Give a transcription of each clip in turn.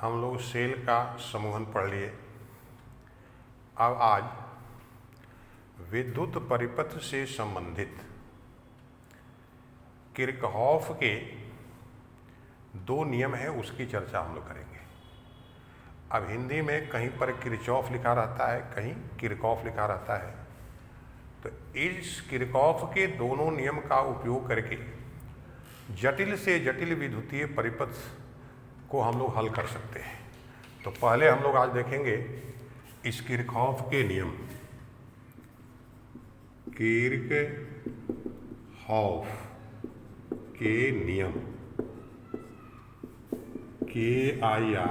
हम लोग सेल का समूहन पढ़ लिए। अब आज विद्युत परिपथ से संबंधित किरचॉफ के दो नियम हैं, उसकी चर्चा हम लोग करेंगे। अब हिंदी में कहीं पर किरचॉफ लिखा रहता है, कहीं किरचॉफ लिखा रहता है। तो इस किरचॉफ के दोनों नियम का उपयोग करके जटिल से जटिल विद्युतीय परिपथ को हम लोग हल कर सकते हैं। तो पहले हम लोग आज देखेंगे इस किरचॉफ के नियम, किरचॉफ के नियम, KIRCHHOFF,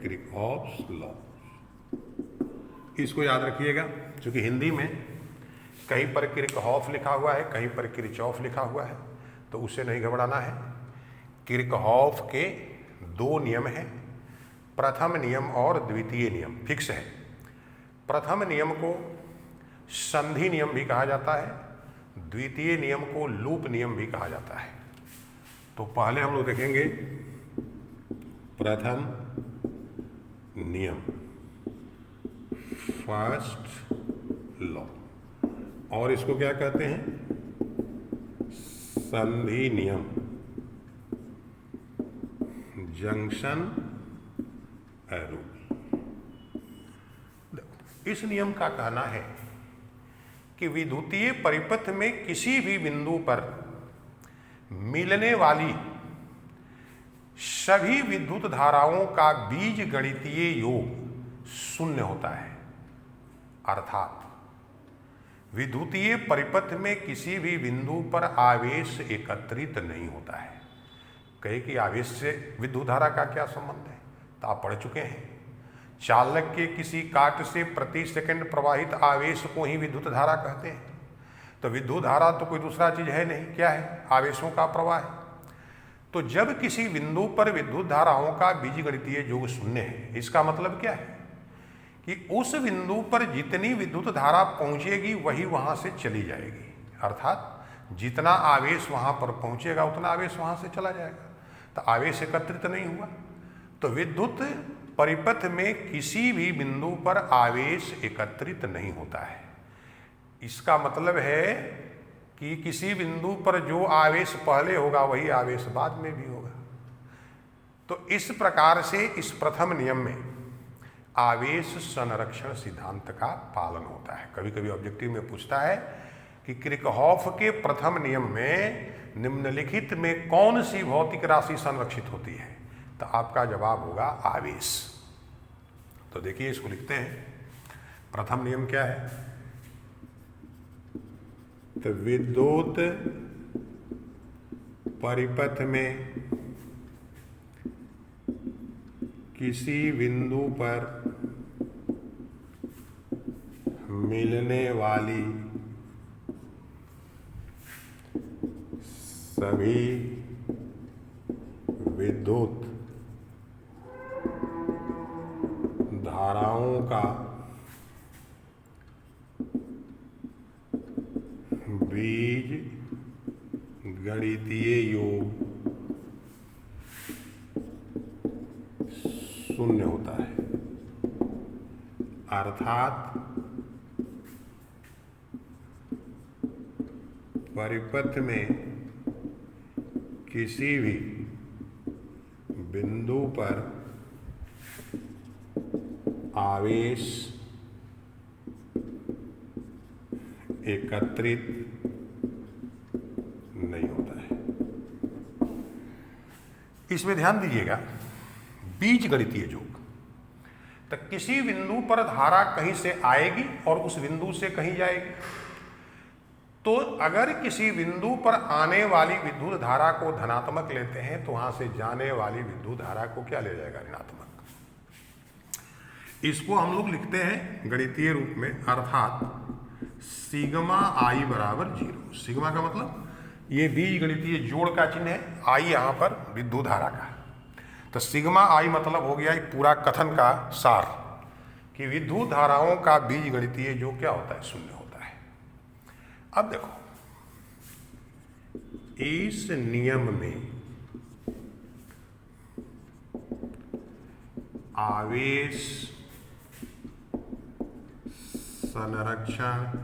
किरचॉफ्स लॉ। इसको याद रखिएगा, क्योंकि हिंदी में कहीं पर किरचॉफ लिखा हुआ है, कहीं पर किरचॉफ लिखा हुआ है, तो उससे नहीं घबराना है। किरचॉफ के दो नियम हैं, प्रथम नियम और द्वितीय नियम फिक्स है। प्रथम नियम को संधि नियम भी कहा जाता है, द्वितीय नियम को लूप नियम भी कहा जाता है। तो पहले हम लोग देखेंगे प्रथम नियम, फर्स्ट लॉ, और इसको क्या कहते हैं? संधि नियम, जंक्शन रूल। इस नियम का कहना है कि विद्युतीय परिपथ में किसी भी बिंदु पर मिलने वाली सभी विद्युत धाराओं का बीजगणितीय योग शून्य होता है। अर्थात विद्युतीय परिपथ में किसी भी बिंदु पर आवेश एकत्रित नहीं होता है। कहे कि आवेश से विद्युत धारा का क्या संबंध है, तो आप पढ़ चुके हैं। चालक के किसी काट से प्रति सेकंड प्रवाहित आवेश को ही विद्युत धारा कहते हैं। तो विद्युत धारा तो कोई दूसरा चीज है नहीं, क्या है? आवेशों का प्रवाह है। तो जब किसी बिंदु पर विद्युत धाराओं का बीजगणितीय योग शून्य है, इसका मतलब क्या है कि उस बिंदु पर जितनी विद्युत धारा पहुंचेगी वही वहां से चली जाएगी। अर्थात जितना आवेश वहां पर पहुंचेगा उतना आवेश वहां से चला जाएगा। तो आवेश एकत्रित नहीं हुआ। तो विद्युत परिपथ में किसी भी बिंदु पर आवेश एकत्रित नहीं होता है। इसका मतलब है कि किसी बिंदु पर जो आवेश पहले होगा वही आवेश बाद में भी होगा। तो इस प्रकार से इस प्रथम नियम में आवेश संरक्षण सिद्धांत का पालन होता है। कभी कभी ऑब्जेक्टिव में पूछता है कि किरचॉफ के प्रथम नियम में निम्नलिखित में कौन सी भौतिक राशि संरक्षित होती है, तो आपका जवाब होगा आवेश। तो देखिए इसको लिखते हैं। प्रथम नियम क्या है? तो विद्युत परिपथ में किसी बिंदु पर मिलने वाली सभी विद्युत धाराओं का बीज गणितीय योग शून्य होता है। अर्थात परिपथ में किसी भी बिंदु पर आवेश एकत्रित नहीं होता है। इसमें ध्यान दीजिएगा, बीजगणितीय योग। तो किसी बिंदु पर धारा कहीं से आएगी और उस बिंदु से कहीं जाएगी। तो अगर किसी बिंदु पर आने वाली विद्युत धारा को धनात्मक लेते हैं तो वहां से जाने वाली विद्युत धारा को क्या ले जाएगा? ऋणात्मक। इसको हम लोग लिखते हैं गणितीय रूप में, अर्थात सिग्मा आई बराबर 0। सिग्मा का मतलब ये बीज गणितीय जोड़ का चिन्ह है, आई यहाँ पर विद्युत धारा का। तो सिग्मा आई मतलब हो गया पूरा कथन का सार कि विद्युत धाराओं का बीज गणितीय जो क्या होता है? शून्य होता है। अब देखो, इस नियम में आवेश संरक्षण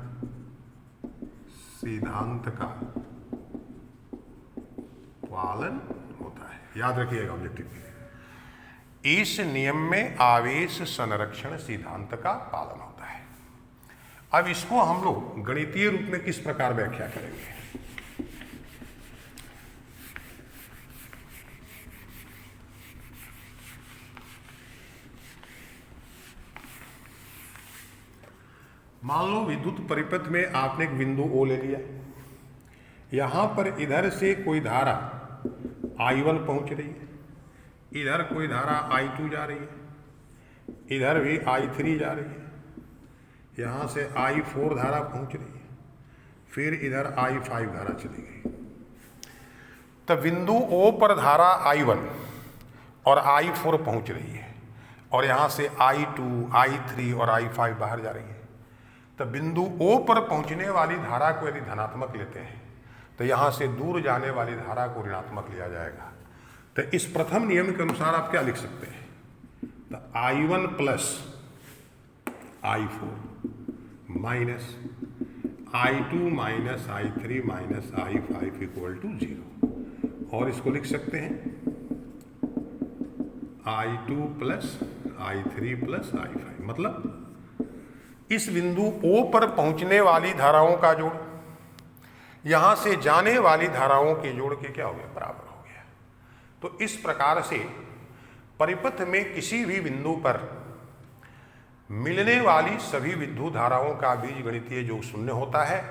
सिद्धांत का पालन होता है। याद रखिएगा ऑब्जेक्टिव में, इस नियम में आवेश संरक्षण सिद्धांत का पालन होता है। अब इसको हम लोग गणितीय रूप में किस प्रकार व्याख्या करेंगे? मान लो विद्युत परिपथ में आपने एक बिंदु O ले लिया, यहां पर इधर से कोई धारा I1 पहुंच रही है, इधर कोई धारा I2 जा रही है, इधर भी I3 जा रही है, यहां से I4 धारा पहुंच रही है, फिर इधर I5 धारा चली गई। तब बिंदु O पर धारा I1 और I4 पहुंच रही है और यहां से I2, I3 और I5 बाहर जा रही है। तो बिंदु O पर पहुंचने वाली धारा को यदि धनात्मक लेते हैं तो यहां से दूर जाने वाली धारा को ऋणात्मक लिया जाएगा। तो इस प्रथम नियम के अनुसार आप क्या लिख सकते हैं? तो I1 plus I4 minus I2 minus I3 minus I5 equal to 0। और इसको लिख सकते हैं I2 plus I3 plus I5। मतलब इस बिंदु O पर पहुंचने वाली धाराओं का जोड़ यहां से जाने वाली धाराओं के जोड़ के क्या हो गया? बराबर हो गया। तो इस प्रकार से परिपथ में किसी भी बिंदु पर मिलने वाली सभी विद्युत धाराओं का बीजगणितीय योग शून्य होता है।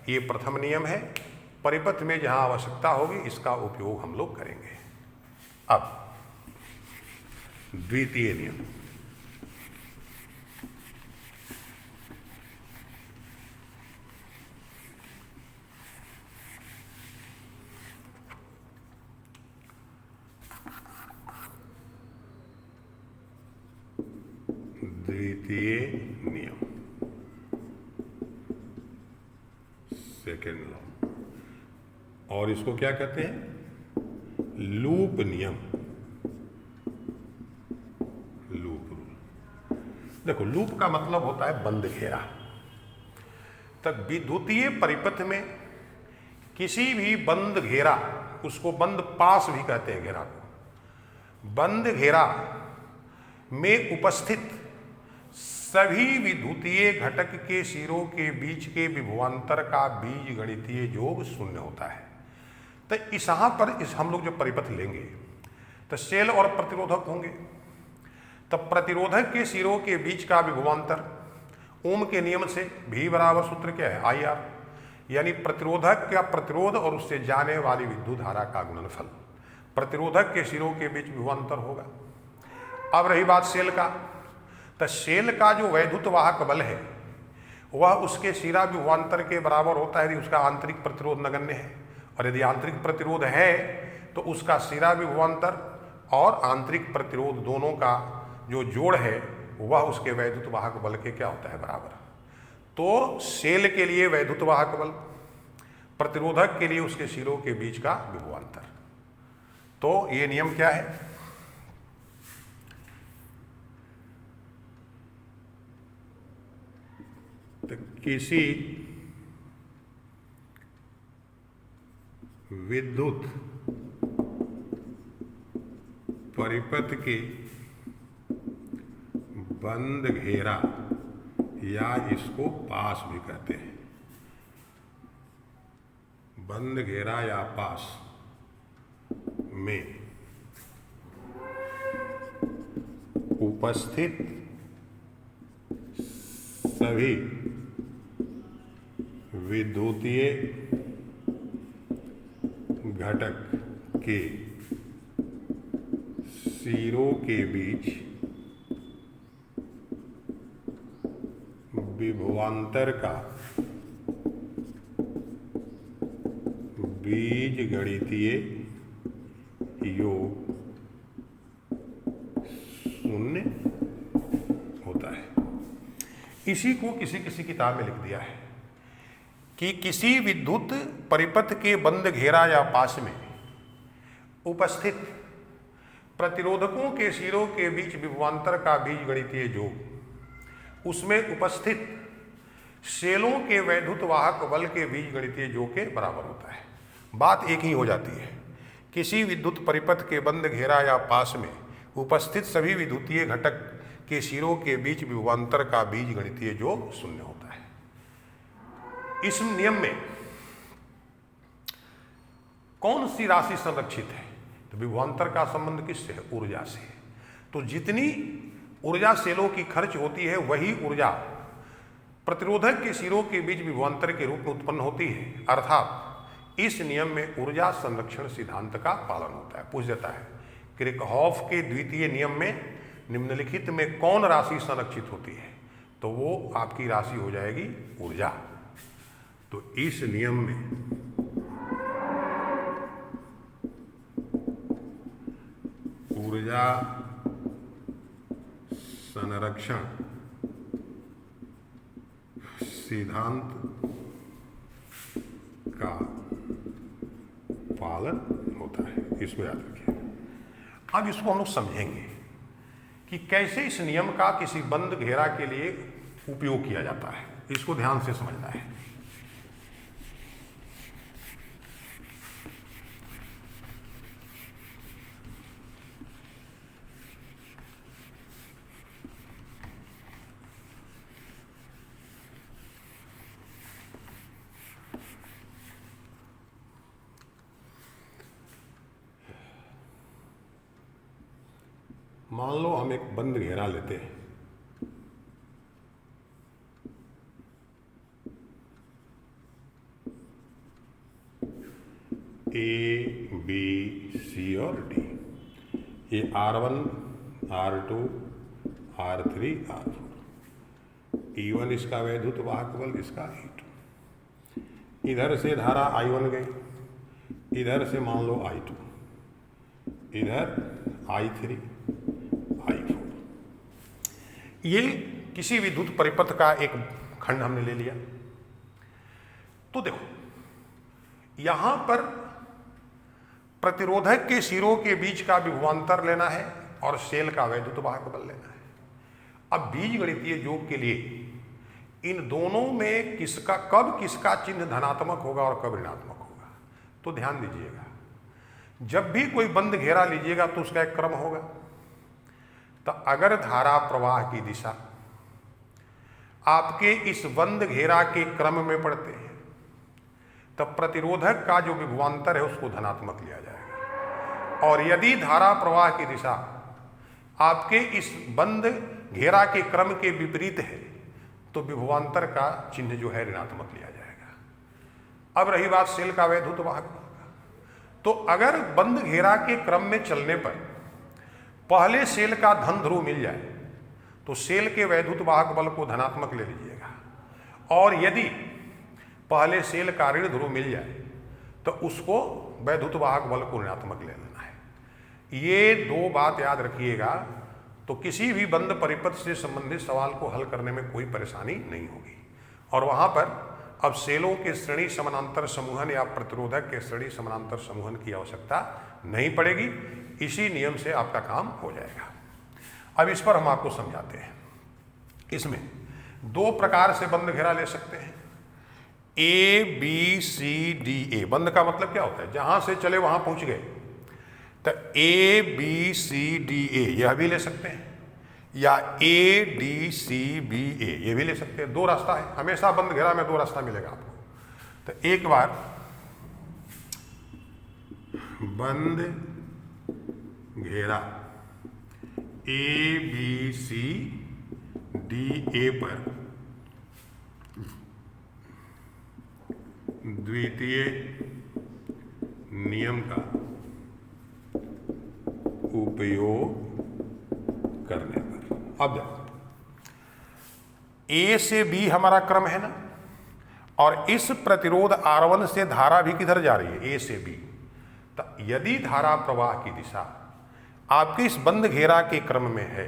ये प्रथम नियम है। परिपथ में जहां आवश्यकता होगी इसका उपयोग हम लोग करेंगे। अब द्वितीय नियम, द्वितीय नियम, सेकेंड लॉ, और इसको क्या कहते हैं? लूप नियम, लूप रूल। देखो, लूप का मतलब होता है बंद घेरा। तब विद्युतीय परिपथ में किसी भी बंद घेरा, उसको बंद पास भी कहते हैं घेरा को, बंद घेरा में उपस्थित सभी विद्युतीय घटक के सिरों के बीच के विभवांतर का बीजगणितीय योग शून्य होता है। तो यहाँ पर हम लोग जो परिपथ लेंगे तो शेल और प्रतिरोधक होंगे। तब प्रतिरोधक के सिरों के बीच का विभवांतर ओम के नियम से V बराबर सूत्र क्या है? IR, यानी प्रतिरोधक का प्रतिरोध और उससे जाने वाली विद्युत धारा का गुणनफल प्रतिरोधक के सिरों के बीच विभवांतर होगा। अब रही बात शेल का, तो शेल का जो वैद्युत वाहक बल है वह उसके सिरा विभवांतर के बराबर होता है यदि उसका आंतरिक प्रतिरोध नगण्य है, और यदि आंतरिक प्रतिरोध है तो उसका सिरा विभवांतर और आंतरिक प्रतिरोध दोनों का जो जोड़ है वह उसके वैद्युत वाहक बल के क्या होता है? बराबर। तो शेल के लिए वैद्युत वाहक बल, प्रतिरोधक के लिए उसके सिरों के बीच का विभवांतर। तो ये नियम क्या है? तो किसी विद्युत परिपथ के बंद घेरा या इसको पास भी कहते हैं, बंद घेरा या पास में उपस्थित सभी विद्युतीय घटक के सिरों के बीच विभवांतर का बीजगणितीय योग शून्य होता है। इसी को किसी किसी किताब में लिख दिया है कि किसी विद्युत परिपथ के बंद घेरा या पास में उपस्थित प्रतिरोधकों के सिरों के बीच विभवांतर का बीजगणितीय योग उसमें उपस्थित सेलों के वैद्युत वाहक बल के बीजगणितीय योग के बराबर होता है। बात एक ही हो जाती है। किसी विद्युत परिपथ के बंद घेरा या पास में उपस्थित सभी विद्युतीय घटक के सिरों के बीच विभवांतर का बीजगणितीय योग शून्य होता है। इस नियम में कौन सी राशि संरक्षित है? तो विभवांतर का संबंध किससे है? ऊर्जा से। तो जितनी ऊर्जा सेलों की खर्च होती है वही ऊर्जा प्रतिरोधक के सिरों के बीच विभवांतर के रूप में उत्पन्न होती है। अर्थात इस नियम में ऊर्जा संरक्षण सिद्धांत का पालन होता है। पूछ जाता है किरचॉफ के द्वितीय नियम में निम्नलिखित में कौन राशि संरक्षित होती है? तो वो आपकी राशि हो जाएगी ऊर्जा। तो इस नियम में ऊर्जा संरक्षण सिद्धांत का पालन होता है। इसको याद रखिए। अब इसको हम लोग समझेंगे कि कैसे इस नियम का किसी बंद घेरा के लिए उपयोग किया जाता है। इसको ध्यान से समझना है। मान लो हम एक बंद घेरा लेते हैं। ए, बी, सी और डी। ये R1, R2, R3, R4। E1 इसका वैद्युत वाहक बल, इसका E2। इधर से धारा I1 गई, इधर से मान लो I2, इधर I3, I4। ये किसी विद्युत परिपथ का एक खंड हमने ले लिया। तो देखो यहां पर प्रतिरोधक के सिरों के बीच का विभवांतर लेना है और सेल का वैद्युत वाहक बल लेना है। अब बीजगणितीय योग के लिए इन दोनों में कब किसका चिन्ह धनात्मक होगा और कब ऋणात्मक होगा, तो ध्यान दीजिएगा। जब भी कोई बंद घेरा लीजिएगा तो उसका एक क्रम होगा। तो अगर धारा प्रवाह की दिशा आपके इस बंद घेरा के क्रम में पड़ते हैं तब प्रतिरोधक का जो विभवांतर है उसको धनात्मक लिया जाएगा। और यदि धारा प्रवाह की दिशा आपके इस बंद घेरा के क्रम के विपरीत है तो विभवांतर का चिन्ह जो है ऋणात्मक लिया जाएगा। अब रही बात सेल का वैद्युत वाहक, तो अगर बंद घेरा के क्रम में चलने पर पहले सेल का धन ध्रुव मिल जाए तो सेल के वैद्युत वाहक बल को धनात्मक ले लीजिएगा। और यदि पहले सेल का ऋण ध्रुव मिल जाए तो उसको वैद्युत वाहक बल को ऋणात्मक ले लेना है। ये दो बात याद रखिएगा तो किसी भी बंद परिपथ से संबंधित सवाल को हल करने में कोई परेशानी नहीं होगी। और वहां पर अब सेलों के श्रेणी समानांतर समूहन या प्रतिरोधक के श्रेणी समानांतर समूहन की आवश्यकता नहीं पड़ेगी। इसी नियम से आपका काम हो जाएगा। अब इस पर हम आपको समझाते हैं। इसमें दो प्रकार से बंद घेरा ले सकते हैं। ए, बी, सी, डी, ए। बंद का मतलब क्या होता है? जहां से चले वहां पहुंच गए। तो ए, बी, सी, डी, ए यह भी ले सकते हैं, या ए, डी, सी, बी, ए ये भी ले सकते हैं। दो रास्ता है। हमेशा बंद घेरा में दो रास्ता मिलेगा आपको। तो एक बार बंद घेरा ए, बी, सी, डी, ए पर द्वितीय नियम का उपयोग करने पर। अब देखो ए से बी हमारा क्रम है ना, और इस प्रतिरोध R1 से धारा भी किधर जा रही है? ए से बी। तो यदि धारा प्रवाह की दिशा आपके इस बंद घेरा के क्रम में है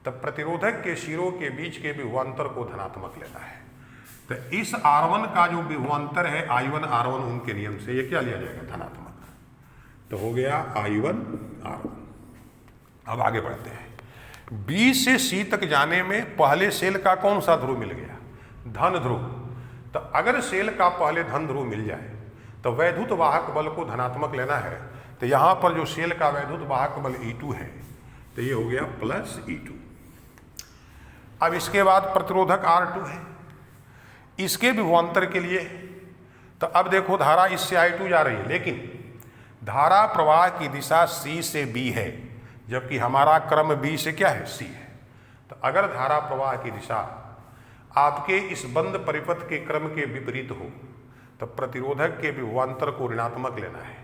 तब प्रतिरोधक के सिरों के बीच के विभवांतर को धनात्मक लेना है। तो इस R1 का जो विभवांतर है I1 R1 उनके नियम से ये क्या लिया जाएगा? धनात्मक। तो हो गया I1 R1। अब आगे बढ़ते हैं। बी से सी तक जाने में पहले सेल का कौन सा ध्रुव मिल गया? धन ध्रुव। तो अगर सेल का पहले धन ध्रुव मिल जाए तो वैद्युत वाहक बल को धनात्मक लेना है। तो यहां पर जो सेल का वैद्युत वाहक बल E2 है तो ये हो गया प्लस E2। अब इसके बाद प्रतिरोधक R2 है, इसके विभवांतर के लिए तो अब देखो धारा इससे I2 जा रही है, लेकिन धारा प्रवाह की दिशा C से B है, जबकि हमारा क्रम B से क्या है? C है। तो अगर धारा प्रवाह की दिशा आपके इस बंद परिपथ के क्रम के विपरीत हो तो प्रतिरोधक के विभवांतर को ऋणात्मक लेना है।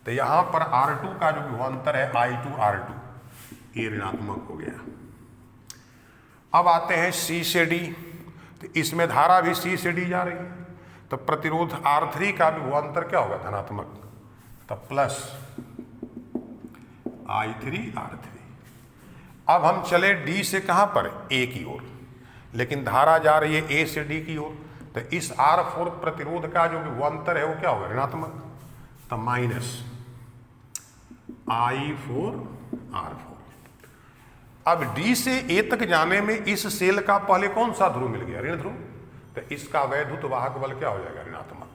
तो यहां पर R2 का जो विभवांतर है I2R2 ये ऋणात्मक हो गया। अब आते हैं C से D, तो इसमें धारा भी C से D जा रही है, तो प्रतिरोध R3 का विभवांतर क्या होगा? धनात्मक, तो प्लस I3R3। अब हम चले D से कहां पर? A की ओर, लेकिन धारा जा रही है A से D की ओर, तो इस R4 प्रतिरोध का जो विभवांतर है वो क्या होगा? ऋणात्मक, तो माइनस I4R4। अब D से A तक जाने में इस सेल का पहले कौन सा ध्रुव मिल गया? ऋण ध्रुव। तो इसका वैद्युत वाहक बल क्या हो जाएगा? ऋणात्मक।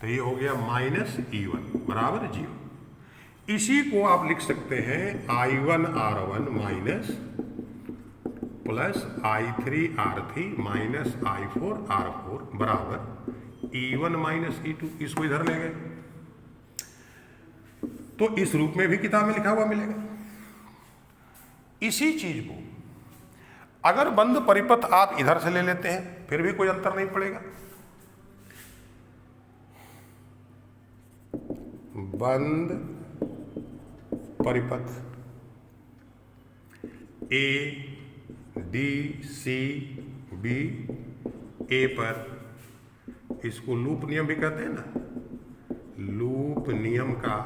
तो ये हो गया माइनस E1 बराबर 0। इसी को आप लिख सकते हैं I1R1 minus plus I3R3 minus I4R4 बराबर E1 माइनस E2। इसको इधर ले गए तो इस रूप में भी किताब में लिखा हुआ मिलेगा। इसी चीज को अगर बंद परिपथ आप इधर से ले लेते हैं फिर भी कोई अंतर नहीं पड़ेगा। बंद परिपथ A D C B A पर, इसको लूप नियम भी कहते हैं ना, लूप नियम का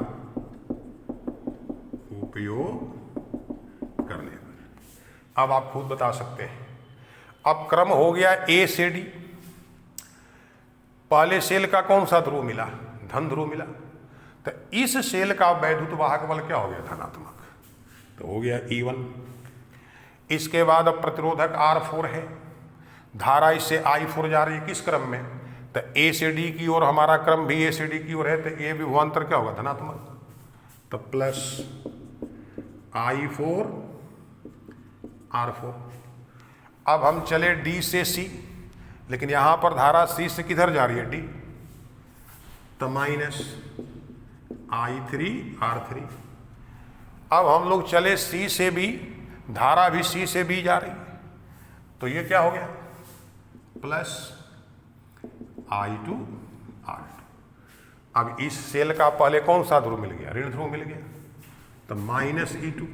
उपयोग करने पर। अब आप खुद बता सकते हैं। अब क्रम हो गया A से D, पहले सेल का कौन सा ध्रुव मिला? धन ध्रुव मिला। तो इस सेल का वैद्युत वाहक बल क्या हो गया? धनात्मक, तो हो गया E1। इसके बाद अब प्रतिरोधक R4 है, धारा इससे I4 जा रही है किस क्रम में? तो A से D की ओर, हमारा क्रम भी A से D की ओर है, तो ये विभवांतर क्या होगा? धनात्मक, तो प्लस I4R4। अब हम चले D से C, लेकिन यहां पर धारा C से किधर जा रही है? D, तो माइनस I3R3। अब हम लोग चले C से B, धारा भी C से B जा रही है, तो ये क्या हो गया? Plus I2R2। अब इस सेल का पहले कौन सा ध्रुव मिल गया? ऋण ध्रुव मिल गया, तो माइनस E2।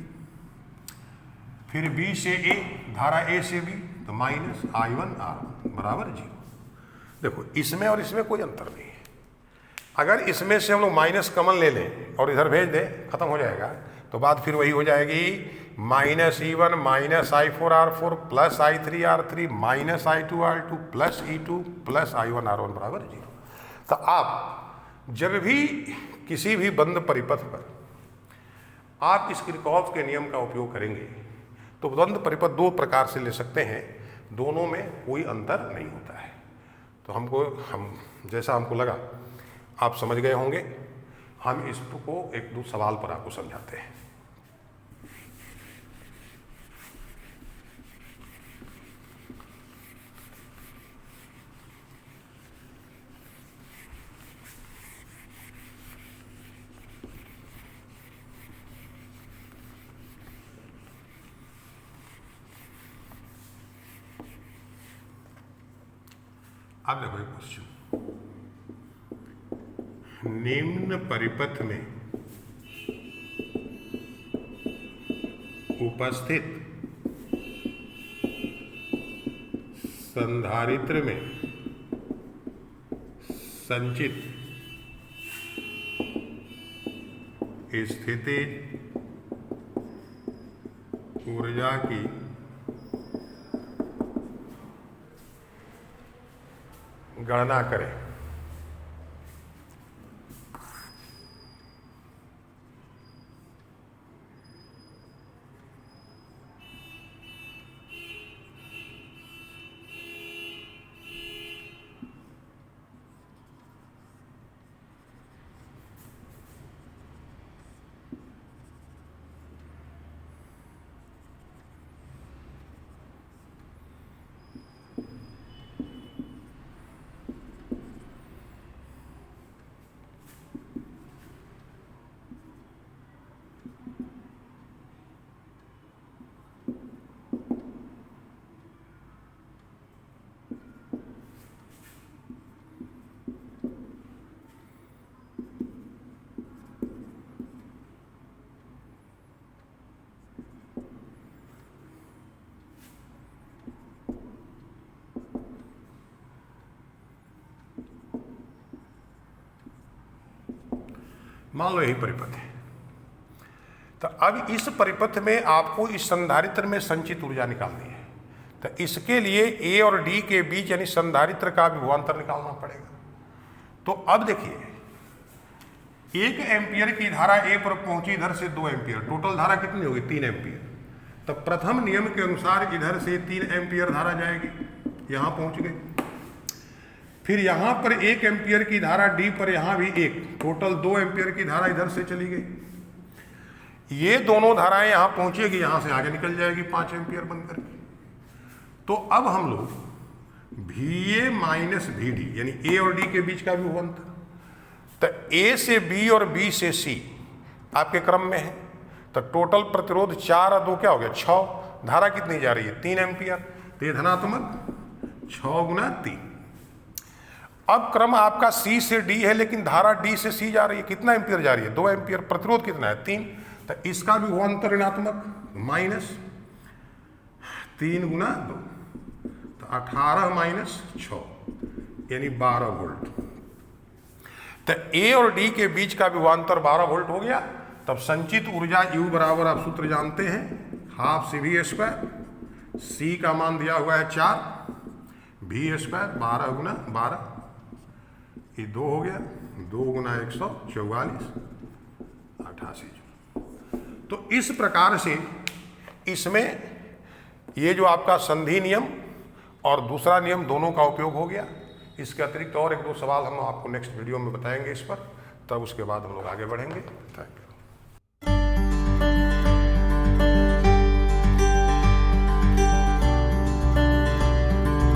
फिर B से A, धारा A से B, तो माइनस I1R1 बराबर 0। देखो इसमें और इसमें कोई अंतर नहीं है। अगर इसमें से हम लोग माइनस कॉमन ले लें और इधर भेज दें, खत्म हो जाएगा, तो बात फिर वही हो जाएगी, minus E1 minus I4R4 plus I3R3 minus I2R2 plus E2 plus I1R1 बराबर 0। तो आप जब भी किसी भी बंद परिपथ पर आप इस किरचॉफ के नियम का उपयोग करेंगे तो बंद परिपथ दो प्रकार से ले सकते हैं, दोनों में कोई अंतर नहीं होता है। तो हम जैसा हमको लगा आप समझ गए होंगे। हम इसको एक दो सवाल पर आपको समझाते हैं। अब देखो एक क्वेश्चन, निम्न परिपथ में उपस्थित संधारित्र में संचित स्थिति ऊर्जा की गणना करें। मान लो यही परिपथ है। तो अब इस परिपथ में आपको इस संधारित्र में संचित ऊर्जा निकालनी है। तो इसके लिए ए और डी के बीच यानी संधारित्र का विभवांतर निकालना पड़ेगा। तो अब देखिए, 1 एम्पियर की धारा ए पर पहुंची इधर से 2 एम्पियर, टोटल धारा कितनी होगी 3 एम्पियर। तो प्रथम नियम के अनुसार इधर से 3 एम्पियर धारा जाएगी, यहां पहुंच गई। फिर यहां पर 1 एम्पियर की धारा डी पर, यहां भी 1, टोटल 2 एम्पियर की धारा इधर से चली गई। ये दोनों धाराएं यहां पहुंचेगी, यहां से आगे निकल जाएगी 5 एम्पियर बनकर। तो अब हम लोग VA माइनस VD यानी ए और डी के बीच का विभवांतर, तो ए से बी और बी से सी आपके क्रम में है। तो टोटल प्रतिरोध 4 और 2 क्या हो गया 6, धारा कितनी जा रही है 3 एम्पियर, तो ये धनात्मक 6 गुना 3। अब क्रम आपका सी से डी है, लेकिन धारा डी से सी जा रही है, कितना एम्पियर जा रही है 2 एम्पियर, प्रतिरोध कितना है 3। तो इसका विभवांतर ऋणात्मक माइनस 3 गुना 2, तो 18 माइनस 6 यानी 12 वोल्ट। तो ए और डी के बीच का विभवांतर 12 वोल्ट हो गया। तब संचित ऊर्जा U बराबर, आप सूत्र जानते हैं, हाफ CV², सी का मान दिया हुआ है 4, V², 12 गुना 12, ये 2 हो गया, 2 गुना 144, 88 जूल। तो इस प्रकार से इसमें ये जो आपका संधि नियम और दूसरा नियम दोनों का उपयोग हो गया। इसके अतिरिक्त और 1-2 सवाल हम आपको नेक्स्ट वीडियो में बताएंगे इस पर, तब उसके बाद हम लोग आगे बढ़ेंगे। Thank you.